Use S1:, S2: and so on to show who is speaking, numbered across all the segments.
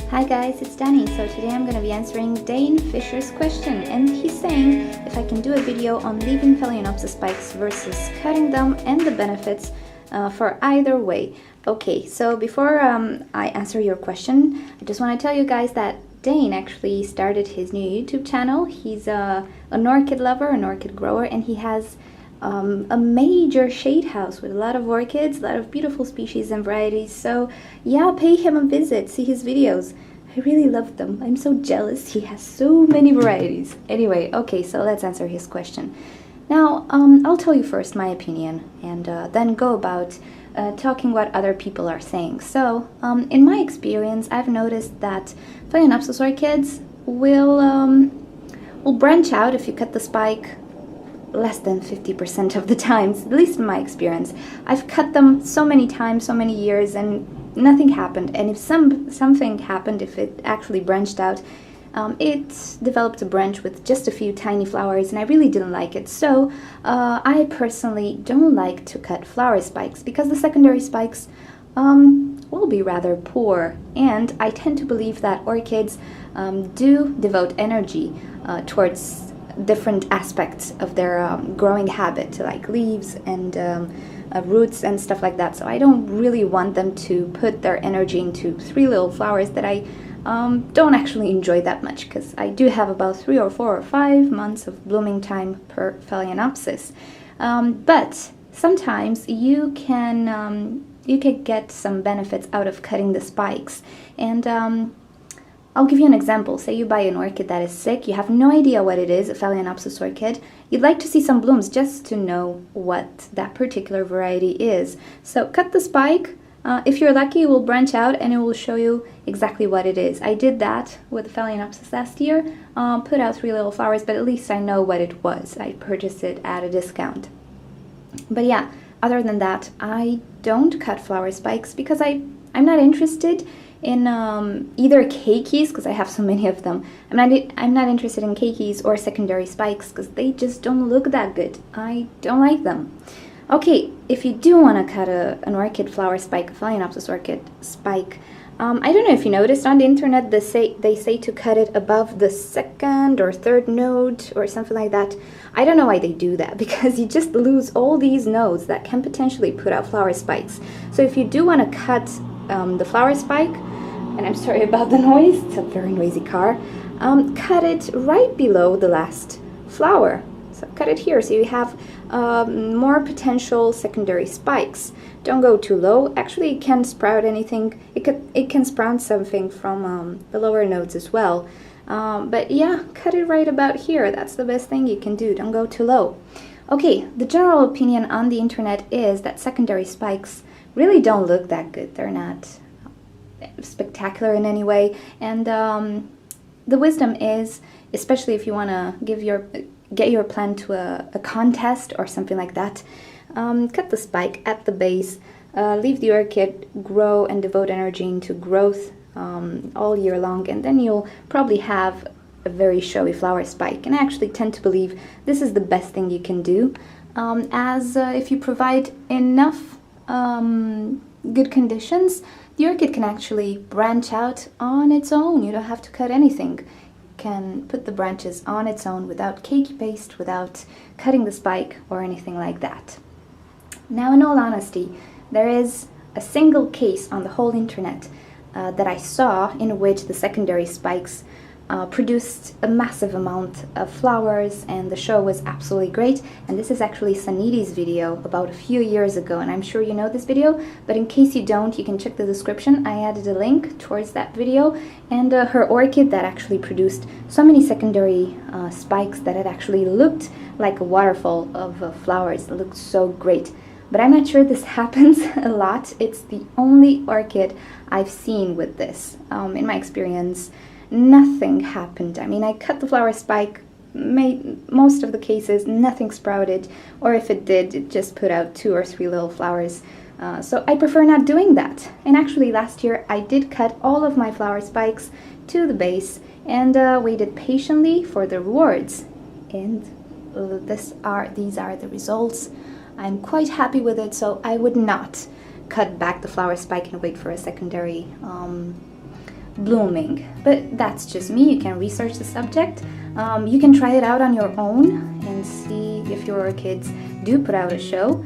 S1: Hi guys, it's Dane. So today I'm going to be answering Dane Fisher's question, and he's saying if I can do a video on leaving Phalaenopsis spikes versus cutting them and the benefits for either way. Okay, so before I answer your question, I just want to tell you guys that Dane actually started his new YouTube channel. He's an orchid lover, an orchid grower, and he has a major shade house with a lot of orchids, a lot of beautiful species and varieties. So yeah, pay him a visit, see his videos. I really love them. I'm so jealous. He has so many varieties. Anyway, okay, so let's answer his question. Now, I'll tell you first my opinion and then go about talking what other people are saying. So, in my experience, I've noticed that Phalaenopsis orchids will branch out if you cut the spike less than 50% of the times, at least in my experience. I've cut them so many times, so many years, and nothing happened. And if something happened, if it actually branched out, it developed a branch with just a few tiny flowers, and I really didn't like it. So I personally don't like to cut flower spikes because the secondary spikes will be rather poor, and I tend to believe that orchids do devote energy towards different aspects of their growing habit, like leaves and roots and stuff like that. So I don't really want them to put their energy into three little flowers that I don't actually enjoy that much, because I do have about 3 or 4 or 5 months of blooming time per Phalaenopsis. But sometimes you can get some benefits out of cutting the spikes. And I'll give you an example. Say you buy an orchid that is sick, you have no idea what it is, a Phalaenopsis orchid. You'd like to see some blooms just to know what that particular variety is. So cut the spike. If you're lucky, it will branch out and it will show you exactly what it is. I did that with Phalaenopsis last year, put out 3 little flowers, but at least I know what it was. I purchased it at a discount. But yeah, other than that, I don't cut flower spikes because I'm not interested in either keikis, because I have so many of them. I'm not interested in keikis or secondary spikes because they just don't look that good. I don't like them. Okay, if you do want to cut an orchid flower spike, a Phalaenopsis orchid spike, I don't know if you noticed on the internet they say to cut it above the 2nd or 3rd node or something like that. I don't know why they do that, because you just lose all these nodes that can potentially put out flower spikes. So if you do want to cut the flower spike, and I'm sorry about the noise, it's a very noisy car, cut it right below the last flower. So cut it here so you have more potential secondary spikes. Don't go too low. Actually, it can sprout anything. It can sprout something from the lower nodes as well. But yeah, cut it right about here. That's the best thing you can do. Don't go too low. Okay, the general opinion on the internet is that secondary spikes really don't look that good. They're not spectacular in any way. And the wisdom is, especially if you want to get your plant to a contest or something like that, cut the spike at the base, leave the orchid grow and devote energy into growth all year long, and then you'll probably have a very showy flower spike. And I actually tend to believe this is the best thing you can do, as if you provide enough good conditions, the orchid can actually branch out on its own. You don't have to cut anything. Can put the branches on its own without keiki paste, without cutting the spike or anything like that. Now, in all honesty, there is a single case on the whole internet that I saw in which the secondary spikes produced a massive amount of flowers, and the show was absolutely great. And this is actually Saniti's video about a few years ago, and I'm sure you know this video, but in case you don't, you can check the description. I added a link towards that video, and her orchid that actually produced so many secondary spikes that it actually looked like a waterfall of flowers. It looked so great. But I'm not sure this happens a lot. It's the only orchid I've seen with this. In my experience, nothing happened. I mean, I cut the flower spike, most of the cases nothing sprouted, or if it did, it just put out 2 or 3 little flowers. So I prefer not doing that. And actually last year I did cut all of my flower spikes to the base and waited patiently for the rewards. And these are the results. I'm quite happy with it, so I would not cut back the flower spike and wait for a secondary blooming. But that's just me. You can research the subject. You can try it out on your own and see if your orchids do put out a show.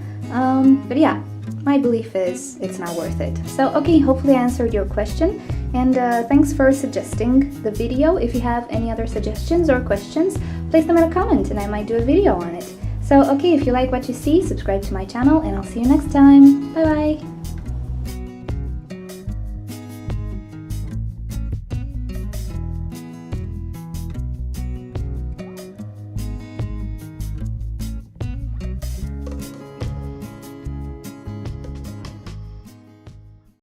S1: But yeah, my belief is it's not worth it. So okay, hopefully I answered your question, and thanks for suggesting the video. If you have any other suggestions or questions, place them in a comment and I might do a video on it. So okay, if you like what you see, subscribe to my channel and I'll see you next time. Bye bye!